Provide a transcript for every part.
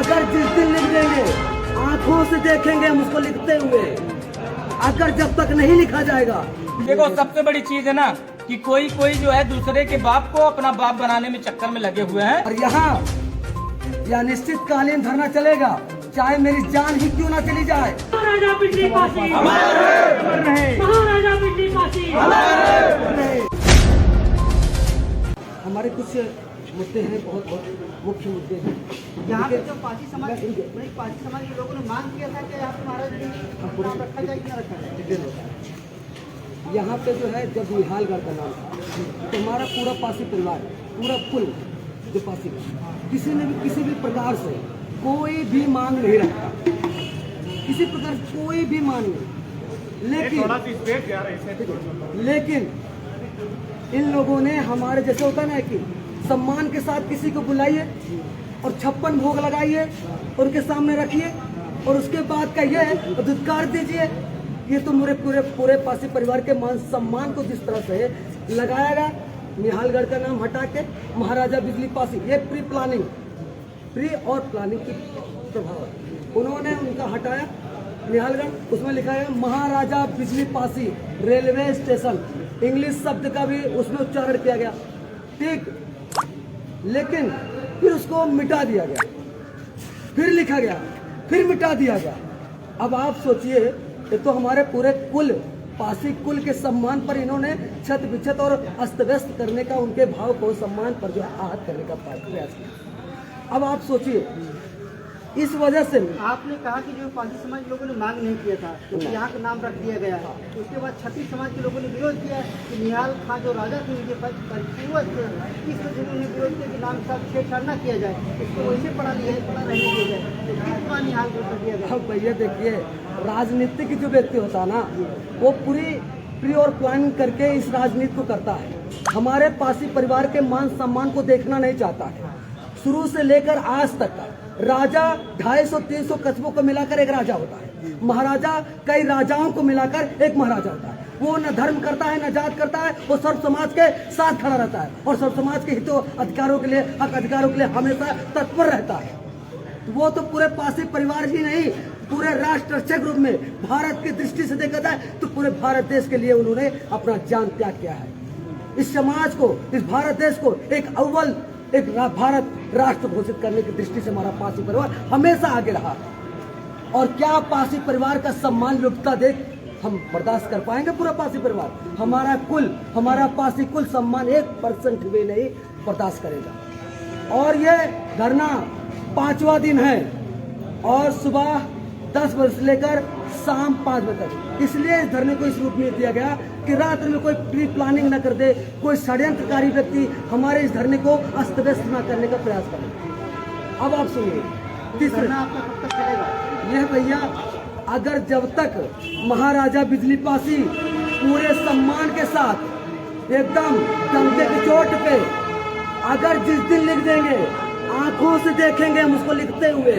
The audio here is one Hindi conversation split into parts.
अगर जिस दिन लिख देंगे आंखों से देखेंगे हम उसको लिखते हुए, अगर जब तक नहीं लिखा जाएगा। देखो सबसे बड़ी चीज है ना कि कोई जो है दूसरे के बाप को अपना बाप बनाने में चक्कर में लगे हुए हैं। और यहाँ यह निश्चितकालीन धरना चलेगा, चाहे मेरी जान ही क्यों ना चली जाए। महाराजा बिजली पासी महाराजा बिजली पासी। हमारे कुछ मुद्दे हैं, बहुत बहुत मुख्य मुद्दे हैं। यहाँ पे जो पासी समाज के लोगों ने मांग किया था कि यहाँ पे महाराज जी का नाम रखा जाए कि न रखा जाए। यहाँ पे जो है जब निहालगढ़ का नाम था तो हमारा पूरा पासी परिवार, पूरा कुल जो पासी का, किसी ने भी किसी भी प्रकार से कोई भी मांग नहीं रखा, किसी प्रकार कोई भी मांग नहीं। लेकिन इन लोगों ने हमारे जैसे होता ना कि सम्मान के साथ किसी को बुलाइए और 56 भोग लगाइए और उनके सामने रखिए और उसके बाद कहिए और धुतकार दीजिए। ये तो मेरे पूरे पासी परिवार के मान सम्मान को जिस तरह से लगाया गया, निहालगढ़ का नाम हटा के महाराजा बिजली पासी, ये प्री और प्लानिंग की प्रभाव उन्होंने उनका हटाया निहालगढ़, उसमें लिखा है महाराजा बिजली पासी रेलवे स्टेशन, इंग्लिश शब्द का भी उसमें उच्चारण किया गया, ठीक। लेकिन फिर उसको मिटा दिया गया, फिर लिखा गया, फिर मिटा दिया गया। अब आप सोचिए, ये तो हमारे पूरे कुल पासी कुल के सम्मान पर इन्होंने छत बिछत और अस्त व्यस्त करने का, उनके भाव को सम्मान पर जो है आहत करने का प्रयास किया। अब आप सोचिए, इस वजह से आपने कहा कि जो पासी समाज के लोगों ने मांग नहीं किया था तो यहाँ का नाम रख दिया गया है। उसके बाद छत्तीस समाज के लोगों ने विरोध किया कि निहाल खां जो राजा थे उनके पूर्वज थे, इस वजह से उन्होंने विरोध किया कि नाम का छेड़छाड़ न किया जाए, इसको वैसे पढ़ा रहने दिया जाए। तो किस बार निहाल को कर दिया गया? अब भैया देखिए, राजनीतिक जो व्यक्ति होता है ना, वो प्री और प्लानिंग करके इस राजनीति को करता है। हमारे पासी परिवार के मान सम्मान को देखना नहीं चाहता है। शुरू से लेकर आज तक राजा 250-300 कस्बों को मिलाकर एक राजा होता है, महाराजा कई राजाओं को मिलाकर एक महाराजा होता है। वो न धर्म करता है न जात करता है, वो सर्व समाज के साथ खड़ा रहता है और सर्व समाज के हितों अधिकारों के लिए, हक अधिकारों के लिए हमेशा तत्पर रहता है। वो तो पूरे पासी परिवार ही नहीं, पूरे राष्ट्र रक्षक रूप में भारत की दृष्टि से देखा जाए तो पूरे भारत देश के लिए उन्होंने अपना जान त्याग किया है। इस समाज को, इस भारत देश को एक भारत राष्ट्र घोषित करने की दृष्टि से हमारा पासी परिवार हमेशा आगे रहा। और क्या पासी परिवार का सम्मान योग्यता देख हम बर्दाश्त कर पाएंगे? पूरा पासी परिवार, हमारा पासी कुल सम्मान 1% भी नहीं बर्दाश्त करेगा। और ये धरना 5वां दिन है और सुबह 10 बजे से लेकर शाम 5 बजे तक। इसलिए इस धरने को इस रूप में दिया गया कि रात में कोई प्री प्लानिंग न कर दे, कोई षड्यंत्रकारी व्यक्ति हमारे इस धरने को अस्त व्यस्त न करने का प्रयास करे। अब आप सुनिए, तीसरा आपका कब तक चलेगा? यह भैया, अगर जब तक महाराजा बिजली पासी पूरे सम्मान के साथ एकदम डंके की चोट पे, अगर जिस दिन लिख देंगे आंखों से देखेंगे हम उसको लिखते हुए,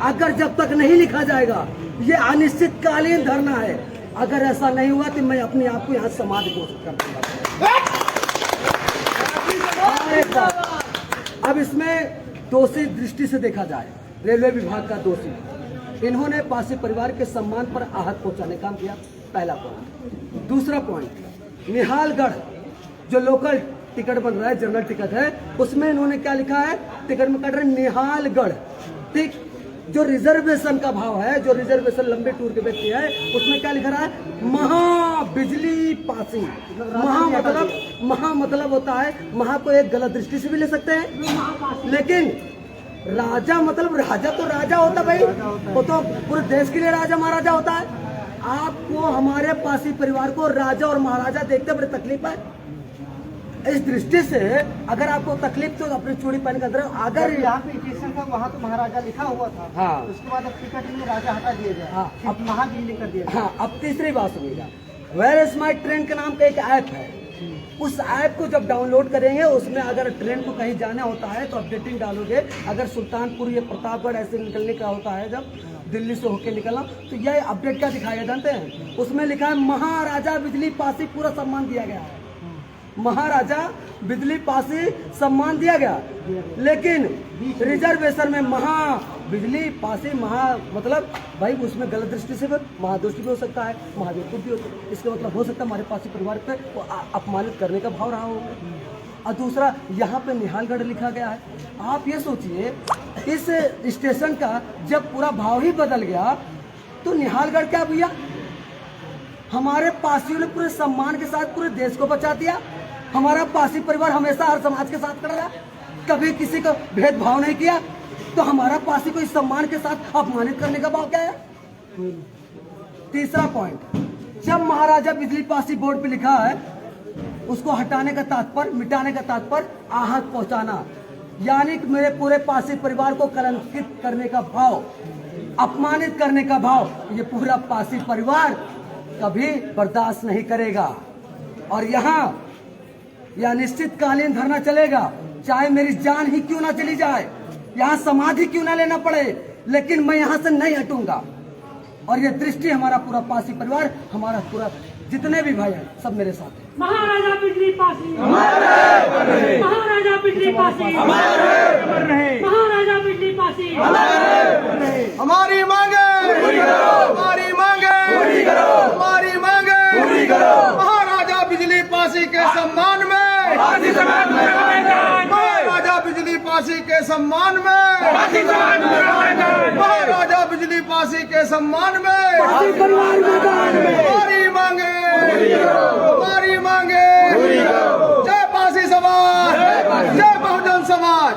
अगर जब तक नहीं लिखा जाएगा, ये अनिश्चितकालीन धरना है। अगर ऐसा नहीं हुआ तो मैं अपने आप को यहाँ समाधि घोषित कर दूंगा। अब इसमें दोषी दृष्टि से देखा जाए, रेलवे विभाग का दोषी, इन्होंने पासी परिवार के सम्मान पर आहत पहुंचाने का काम किया, पहला पॉइंट। दूसरा पॉइंट, निहालगढ़ जो लोकल टिकट बन रहा है, जनरल टिकट है, उसमें इन्होंने क्या लिखा है? टिकट में कट रहे निहालगढ़, ठीक। जो रिजर्वेशन का भाव है, जो रिजर्वेशन लंबे टूर के व्यक्ति है, उसमें क्या लिखा रहा है? महा बिजली पासी। महा मतलब होता है, महा को एक गलत दृष्टि से भी ले सकते हैं, लेकिन राजा मतलब राजा तो राजा होता भाई, वो तो पूरे देश के लिए राजा महाराजा होता है। आपको हमारे पासी परिवार को राजा और महाराजा देखते बड़ी तकलीफ है। इस दृष्टि से अगर आपको तकलीफ तो अपनी चूड़ी पहन कर, अगर यहाँ पे स्टेशन का वहाँ तो महाराजा लिखा हुआ था, हाँ, उसके बाद अब टिकट में राजा हटा दिया गया, हाँ, अब महाबिजली कर दिया। हाँ, अब तीसरी बात सुनिएगा, वेयर इज माई ट्रेन के नाम का एक ऐप है। उस ऐप को जब डाउनलोड करेंगे, उसमें अगर ट्रेन को कहीं जाना होता है तो अपडेटिंग डालोगे। अगर सुल्तानपुर या प्रतापगढ़ ऐसे निकलने का होता है, जब दिल्ली से होके निकलना, तो यह अपडेट क्या दिखाया जानते हैं? उसमें लिखा है महाराजा बिजली पासी पूरा सम्मान दिया गया है। महाराजा बिजली पासी सम्मान दिया गया, लेकिन रिजर्वेशन में बिजली पासी मतलब भाई उसमें गलत दृष्टि से महादृष्टि भी हो सकता है, महावीर भी हो सकता है। इसका मतलब हो सकता है हमारे पासी परिवार पे अपमानित करने का भाव रहा होगा। और दूसरा यहाँ पे निहालगढ़ लिखा गया है। आप ये सोचिए इस स्टेशन का जब पूरा भाव ही बदल गया तो निहालगढ़ क्या भैया, हमारे पासियों ने पूरे सम्मान के साथ पूरे देश को बचा दिया। हमारा पासी परिवार हमेशा हर समाज के साथ खड़ा रहा, कभी किसी का भेदभाव नहीं किया। तो हमारा पासी को इस सम्मान के साथ अपमानित करने का भाव क्या है। तीसरा पॉइंट, जब महाराजा बिजली पासी बोर्ड पे लिखा है उसको हटाने का तात्पर्य, मिटाने का तात्पर्य आहत पहुंचाना, यानी कि मेरे पूरे पासी परिवार को कलंकित करने का भाव, अपमानित करने का भाव, ये पूरा पासी परिवार कभी बर्दाश्त नहीं करेगा। और यहाँ यह निश्चितकालीन धरना चलेगा, चाहे मेरी जान ही क्यों ना चली जाए, यहाँ समाधि क्यों ना लेना पड़े, लेकिन मैं यहाँ से नहीं हटूंगा। और ये दृष्टि हमारा पूरा पासी परिवार, हमारा पूरा जितने भी भाई हैं सब मेरे साथ हैं। महाराजा बिजली पासी महाराजा बिजली पासी महाराजा बिजली पासी हमारी मांगे हमारी मांगे हमारी मांगे महाराजा बिजली पासी के सम्मान में, महाराजा बिजली पासी के सम्मान में, महाराजा बिजली पासी के सम्मान में हमारी मांगे हमारी मांगे। जय पासी समाज, जय बहुजन समाज।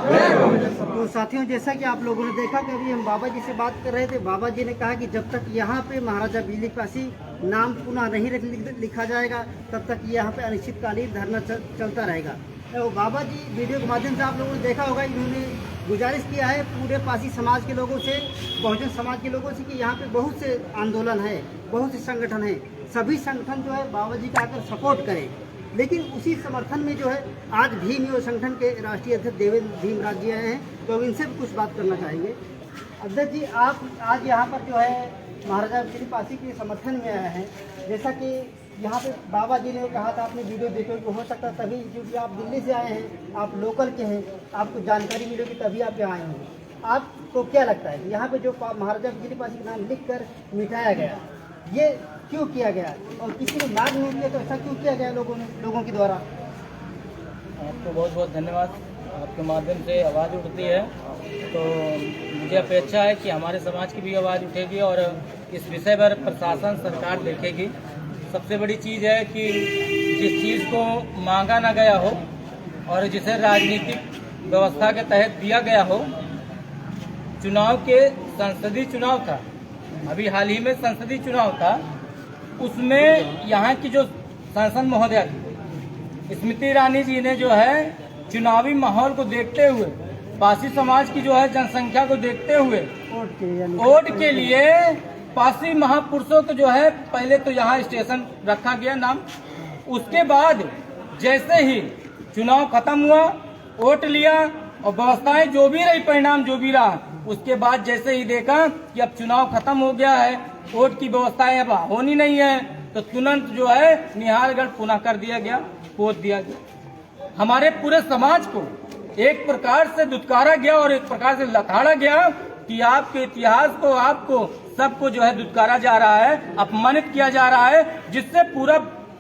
तो साथियों, जैसा कि आप लोगों ने देखा कि अभी हम बाबा जी से बात कर रहे थे, बाबा जी ने कहा कि जब तक यहाँ पे महाराजा बिजली पासी नाम पुनः नहीं लिखा जाएगा तब तक यहाँ पे अनिश्चितकालीन धरना चलता रहेगा। तो बाबा जी वीडियो के माध्यम से आप लोगों ने देखा होगा, इन्होंने गुजारिश किया है पूरे पासी समाज के लोगों से, बहुजन समाज के लोगों से कि यहाँ पे बहुत से आंदोलन है, बहुत से संगठन है, सभी संगठन जो है बाबा जी का आकर सपोर्ट करें। लेकिन उसी समर्थन में जो है आज भीम युवा संगठन के राष्ट्रीय अध्यक्ष देवेंद्र भीमराज जी आए हैं, तो इनसे भी कुछ बात करना चाहेंगे। अध्यक्ष जी, आप आज यहाँ पर जो है महाराजा बिजली पासी के समर्थन में आए हैं। जैसा कि यहाँ पे बाबा जी ने कहा था, आपने वीडियो देखे हो सकता है तभी, क्योंकि आप दिल्ली से आए हैं, आप लोकल के हैं, आपको जानकारी मिलेगी तभी आप यहाँ आए हैं। आपको क्या लगता है यहाँ पे जो महाराजा बिजली पासी का नाम लिख कर मिटाया गया, ये क्यों किया गया, और किसी ने मांग नहीं किया तो ऐसा क्यों किया गया लोगों के द्वारा? आपको बहुत बहुत धन्यवाद। आपके माध्यम से आवाज़ उठती है तो मुझे अपेक्षा है कि हमारे समाज की भी आवाज़ उठेगी और इस विषय पर प्रशासन सरकार देखेगी। सबसे बड़ी चीज़ है कि जिस चीज़ को मांगा ना गया हो और जिसे राजनीतिक व्यवस्था के तहत दिया गया हो, चुनाव के संसदीय चुनाव था, अभी हाल ही में संसदीय चुनाव था, उसमें यहाँ की जो सांसद महोदया थी स्मृति ईरानी जी ने जो है चुनावी माहौल को देखते हुए, पासी समाज की जो है जनसंख्या को देखते हुए वोट के लिए पासी महापुरुषों को जो है पहले तो यहाँ स्टेशन रखा गया नाम, उसके बाद जैसे ही चुनाव खत्म हुआ, वोट लिया और व्यवस्थाएं जो भी रही, परिणाम जो भी रहा, उसके बाद जैसे ही देखा कि अब चुनाव खत्म हो गया है, वोट की व्यवस्थाएं अब होनी नहीं है, तो तुरंत जो है निहालगढ़ पुनः कर दिया गया, पोत दिया गया। हमारे पूरे समाज को एक प्रकार से दुत्कारा गया और एक प्रकार से लताड़ा गया कि आपके इतिहास को, आपको सबको जो है दुत्कारा जा रहा है, अपमानित किया जा रहा है, जिससे पूरा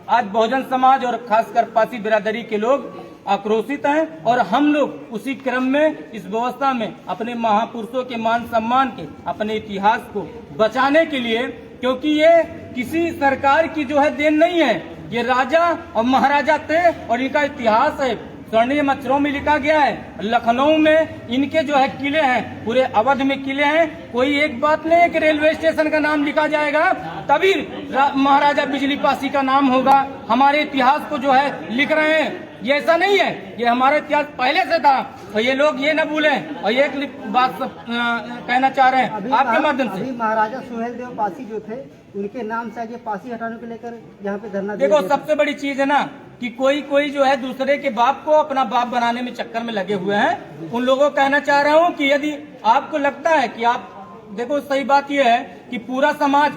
आज बहुजन समाज और खासकर पासी बिरादरी के लोग आक्रोशित हैं। और हम लोग उसी क्रम में इस व्यवस्था में अपने महापुरुषों के मान सम्मान के, अपने इतिहास को बचाने के लिए, क्योंकि ये किसी सरकार की जो है देन नहीं है, ये राजा और महाराजा थे और इनका इतिहास है, स्वर्णिम अक्षरों में लिखा गया है। लखनऊ में इनके जो है किले हैं, पूरे अवध में किले हैं। कोई एक बात नहीं है कि रेलवे स्टेशन का नाम लिखा जाएगा तभी महाराजा बिजली पासी का नाम होगा। हमारे इतिहास को जो है लिख रहे हैं, ये ऐसा नहीं है, ये हमारा इतिहास पहले से था। तो ये लोग ये न भूलें। और एक बात कहना चाह रहे हैं आपके माध्यम से, महाराजा सुहेल देव पासी जो थे, उनके नाम से आगे पासी हटाने को लेकर यहाँ पे धरना। देखो, सबसे बड़ी चीज है ना कि कोई जो है दूसरे के बाप को अपना बाप बनाने में चक्कर में लगे हुए हैं। उन लोगों को कहना चाह रहा हूँ कि यदि आपको लगता है कि आप, देखो सही बात यह है कि पूरा समाज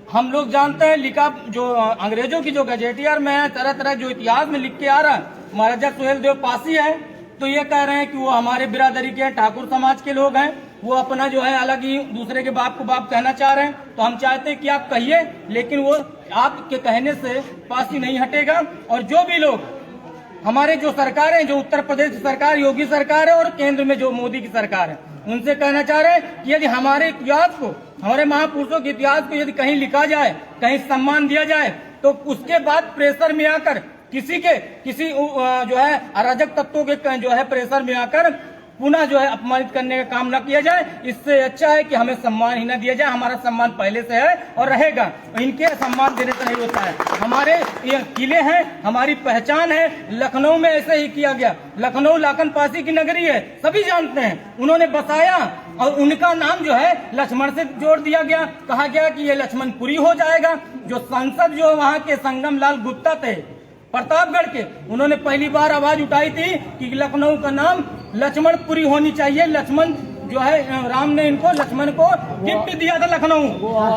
हम लोग जानते हैं लिखा जो अंग्रेजों की जो गजेटियर में तरह तरह जो इतिहास में लिख के आ रहा है, महाराजा सुहेल देव पासी है, तो ये कह रहे हैं कि वो हमारे बिरादरी के ठाकुर समाज के लोग हैं, वो अपना जो है अलग ही दूसरे के बाप को बाप कहना चाह रहे हैं। तो हम चाहते हैं कि आप कहिए, लेकिन वो आपके कहने से पासी नहीं हटेगा। और जो भी लोग हमारे जो सरकार है, जो उत्तर प्रदेश की सरकार योगी सरकार है और केंद्र में जो मोदी की सरकार है, उनसे कहना चाह रहे हैं कि यदि हमारे इतिहास को, हमारे महापुरुषों के इतिहास को यदि कहीं लिखा जाए, कहीं सम्मान दिया जाए, तो उसके बाद प्रेशर में आकर किसी जो है अराजक तत्वों के जो है प्रेशर में आकर पुनः जो है अपमानित करने का काम न किया जाए। इससे अच्छा है कि हमें सम्मान ही न दिया जाए। हमारा सम्मान पहले से है और रहेगा, इनके सम्मान देने से नहीं होता है। हमारे ये किले हैं, हमारी पहचान है। लखनऊ में ऐसे ही किया गया। लखनऊ लाखन पासी की नगरी है, सभी जानते हैं, उन्होंने बसाया और उनका नाम जो है लक्ष्मण से जोड़ दिया गया। कहा गया कि ये लक्ष्मणपुरी हो जाएगा। जो सांसद जो वहाँ के संगम लाल गुप्ता थे प्रतापगढ़ के, उन्होंने पहली बार आवाज उठाई थी कि लखनऊ का नाम लक्ष्मणपुरी होनी चाहिए। लक्ष्मण जो है राम ने इनको लक्ष्मण को गिफ्ट दिया था लखनऊ।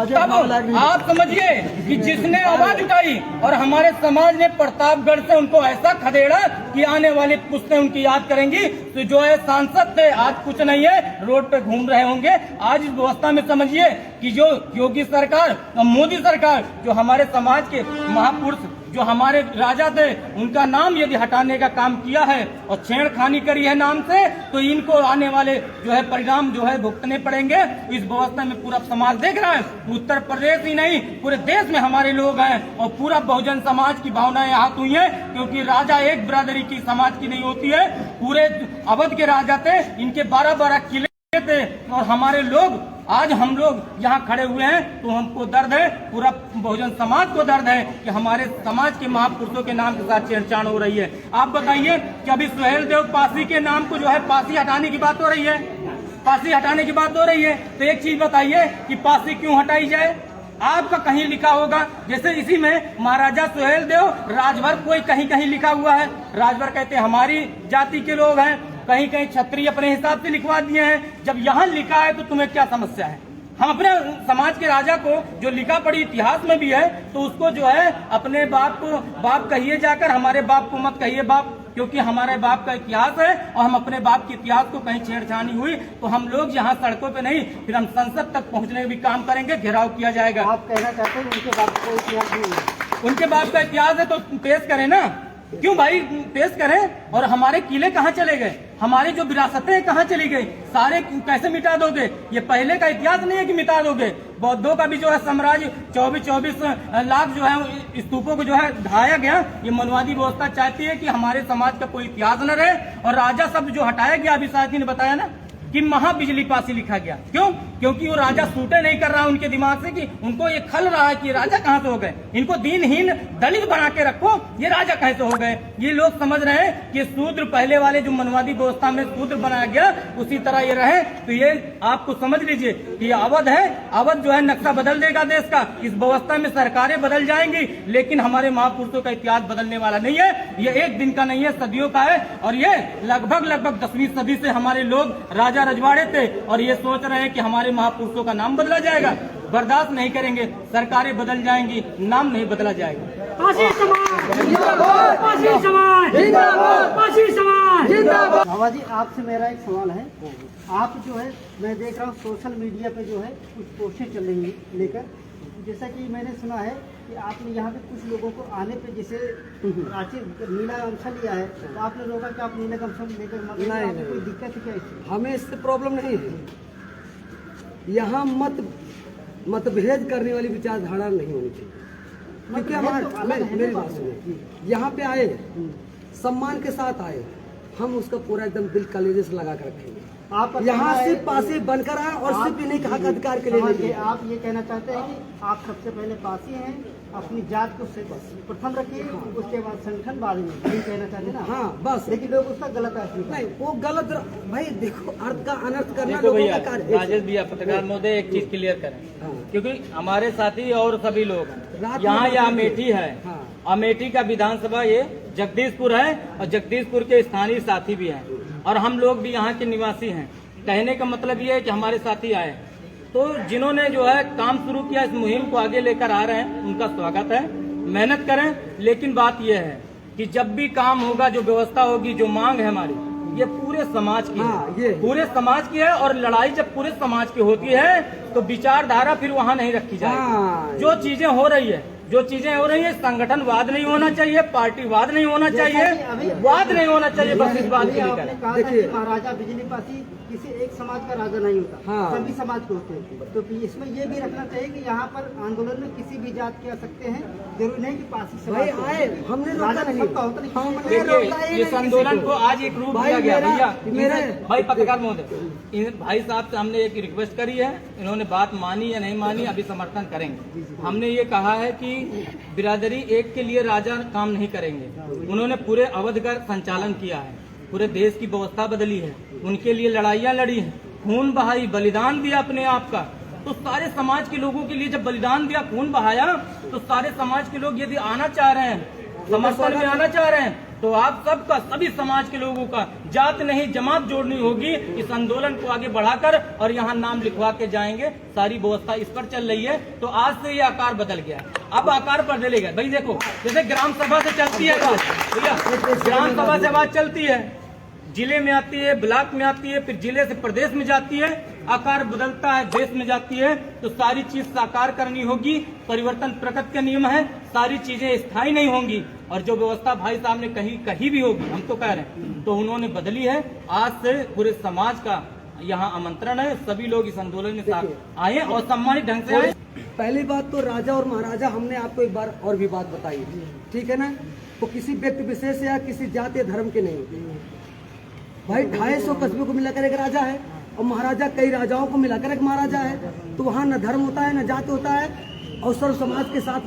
तब आप समझिए कि जिसने आवाज उठाई और हमारे समाज ने प्रतापगढ़ से उनको ऐसा खदेड़ा कि आने वाली पुश्तें उनकी याद करेंगी। तो जो है सांसद थे, आज कुछ नहीं है, रोड पे घूम रहे होंगे। आज इस व्यवस्था में समझिए कि जो योगी सरकार और मोदी सरकार, जो हमारे समाज के महापुरुष, जो हमारे राजा थे, उनका नाम यदि हटाने का काम किया है और छेड़खानी करी है नाम से, तो इनको आने वाले जो है परिणाम जो है भुगतने पड़ेंगे। इस व्यवस्था में पूरा समाज देख रहा है। उत्तर प्रदेश ही नहीं, पूरे देश में हमारे लोग हैं और पूरा बहुजन समाज की भावनाएं आहत हुई हैं, क्योंकि राजा एक बिरादरी की समाज की नहीं होती है। पूरे अवध के राजा थे, इनके 12-12 किले थे और हमारे लोग, आज हम लोग यहाँ खड़े हुए हैं तो हमको दर्द है, पूरा बहुजन समाज को दर्द है कि हमारे समाज के महापुरुषों के नाम के साथ छेड़छाड़ हो रही है। आप बताइए कि अभी सुहेल देव पासी के नाम को जो है पासी हटाने की बात हो रही है, पासी हटाने की बात हो रही है। तो एक चीज बताइए कि पासी क्यों हटाई जाए? आपका कहीं लिखा होगा, जैसे इसी में महाराजा सुहेल देव राजभर कोई कहीं कहीं लिखा हुआ है। राजभर कहते हैं हमारी जाति के लोग हैं, कहीं कहीं क्षत्रिय अपने हिसाब से लिखवा दिए हैं। जब यहाँ लिखा है तो तुम्हें क्या समस्या है? हम अपने समाज के राजा को, जो लिखा पढ़ी इतिहास में भी है, तो उसको जो है अपने बाप को बाप कहिए जाकर, हमारे बाप को मत कहिए बाप, क्योंकि हमारे बाप का इतिहास है और हम अपने बाप के इतिहास को कहीं छेड़छाड़ी हुई तो हम लोग यहाँ सड़कों पे नहीं, फिर हम संसद तक पहुँचने का भी काम करेंगे, घेराव किया जाएगा। आप कहना चाहते हैं उनके बाप को इतिहास नहीं है? उनके बाप का इतिहास है तो पेश करें ना, क्यों भाई पेश करें? और हमारे किले कहाँ चले गए? हमारी जो विरासतें कहाँ चली गई? सारे कैसे मिटा दोगे? ये पहले का इतिहास नहीं है कि मिटा दोगे। बौद्धों का भी जो है साम्राज्य 24 लाख जो है स्तूपों को जो है ढाया गया। ये मनवादी व्यवस्था चाहती है कि हमारे समाज का कोई इतिहास न रहे। और राजा शब्द जो हटाया गया, अभी साथी ने बताया ना कि महाबिजली पासी लिखा गया। क्यों? क्योंकि वो राजा सूटे नहीं कर रहा उनके दिमाग से कि उनको ये खल रहा है कि राजा कहाँ से हो गए। इनको दीनहीन दलित बना के रखो, ये राजा कैसे हो गए? ये लोग समझ रहे हैं कि शूद्र पहले वाले जो मनवादी व्यवस्था में शूद्र बनाया गया उसी तरह ये रहे। तो ये आपको समझ लीजिए कि ये अवध है, अवध जो है नक्शा बदल देगा देश का। इस व्यवस्था में सरकारें बदल जाएंगी, लेकिन हमारे महापुरुषों का इतिहास बदलने वाला नहीं है। ये एक दिन का नहीं है, सदियों का है। और ये लगभग 10वीं सदी से हमारे लोग राजा रजवाड़े थे और ये सोच रहे हैं कि हमारे महापुरुषों का नाम बदला जाएगा। बर्दाश्त नहीं करेंगे, सरकारें बदल जाएंगी, नाम नहीं बदला जाएगा। पासी समाज जिंदाबाद, पासी समाज जिंदाबाद, पासी समाज जिंदाबाद। बाबा जी, आपसे मेरा एक सवाल है। आप जो है, मैं देख रहा हूँ सोशल मीडिया पे जो है कुछ पोस्टें चल रही हैं लेकर, जैसा कि मैंने सुना है कि आपने यहाँ पे कुछ लोगों को आने पे जैसे रांची नीला गमछा लिया है, तो आपने रोका कि आप नीला गमछा लेकर नहीं, कोई दिक्कत है क्या इससे? हमें इससे प्रॉब्लम नहीं है। यहाँ मतभेद करने वाली विचारधारा नहीं होनी चाहिए। क्योंकि मेरी बात सुनिए, यहाँ पे आए सम्मान के साथ आए, हम उसका पूरा एकदम दिल कलेजे से लगा कर रखेंगे। आप यहाँ सिर्फ पासी बनकर आए और सिर्फ इन्हीं के हक अधिकार के लिए आप ये कहना चाहते हैं कि आप सबसे पहले पासी हैं, अपनी जात को प्रथम रखिए, उसके बाद संगठन बाद में, ये कहना चाहते हैं ना? हाँ बस। लेकिन लोग उसका गलत अर्थ नहीं, वो गलत भाई देखो, अर्थ का अनर्थ करना देखो लोगों भैया, का कार्य है। राजेश भैया, पत्रकार महोदय, एक चीज क्लियर करें, हाँ। क्योंकि हमारे साथी और सभी लोग रात यहाँ में ये अमेठी है, हाँ। अमेठी का विधानसभा ये जगदीशपुर है और जगदीशपुर के स्थानीय साथी भी हैं और हम लोग भी यहाँ के निवासी हैं। कहने का मतलब ये है कि हमारे साथी आए, तो जिन्होंने जो है काम शुरू किया, इस मुहिम को आगे लेकर आ रहे हैं, उनका स्वागत है। मेहनत करें, लेकिन बात यह है कि जब भी काम होगा, जो व्यवस्था होगी, जो मांग है हमारी, ये पूरे समाज की है, पूरे समाज की है। और लड़ाई जब पूरे समाज की होती है तो विचारधारा फिर वहाँ नहीं रखी जाएगी। जो चीजें हो रही है, संगठनवाद नहीं होना चाहिए, पार्टीवाद नहीं होना चाहिए, वाद नहीं होना चाहिए, बस इस बात के आपने लिए। कहा था कि महाराजा बिजली पासी किसी एक समाज का राजा नहीं होता, हाँ। सभी समाज के होते हैं। तो इसमें ये भी रखना चाहिए कि यहाँ पर आंदोलन में किसी भी जात के आ सकते हैं, जरूरी नहीं कि पासी समाज भाई के आए, होते हैं। हमने रोका राजा नहीं। सबका होता नहीं, किसी हमने का- रोका ही देखिए, इस नहीं आंदोलन किसी को आज एक रूप भाई दिया गया। मेरा- भैया भाई पत्रकार महोदय, इन भाई साहब से हमने एक रिक्वेस्ट करी है, इन्होंने बात मानी या नहीं मानी, अभी समर्थन करेंगे। हमने ये कहा है कि बिरादरी एक के लिए राजा काम नहीं करेंगे। उन्होंने पूरे अवध का संचालन किया है, पूरे देश की व्यवस्था बदली है, उनके लिए लड़ाइयाँ लड़ी हैं, खून बहाई, बलिदान दिया अपने आप का। तो सारे समाज के लोगों के लिए जब बलिदान दिया, खून बहाया, तो सारे समाज के लोग यदि आना चाह रहे हैं, समर्थन में आना चाह रहे हैं, तो आप सबका, सभी समाज के लोगों का जात नहीं जमात जोड़नी होगी। इस आंदोलन को आगे बढ़ाकर और यहाँ नाम लिखवा के जाएंगे। सारी व्यवस्था इस पर चल रही है। तो आज से ये आकार बदल गया, अब आकार बदलेगा। भाई देखो, जैसे ग्राम सभा से चलती है बात, भैया ग्राम सभा से बात चलती है, जिले में आती है, ब्लॉक में आती है, फिर जिले से प्रदेश में जाती है, आकार बदलता है, देश में जाती है। तो सारी चीज साकार करनी होगी, परिवर्तन प्रकृति का नियम है, सारी चीजें स्थायी नहीं होंगी। और जो व्यवस्था भाई साहब ने कहीं भी होगी, हम तो कह रहे हैं, तो उन्होंने बदली है। आज से पूरे समाज का यहाँ आमंत्रण है, सभी लोग इस आंदोलन में साथ आए और सम्मानित ढंग से आए। पहली बात तो राजा और महाराजा, हमने आपको एक बार और भी बात बताई, ठीक है ना। तो किसी व्यक्ति विशेष या किसी जात या धर्म के नहीं। भाई 250 कस्बों को मिलाकर एक राजा है, और महाराजा कई राजाओं को मिलाकर एक महाराजा है। तो वहाँ न धर्म होता है, न जात होता है, और सर्व समाज के साथ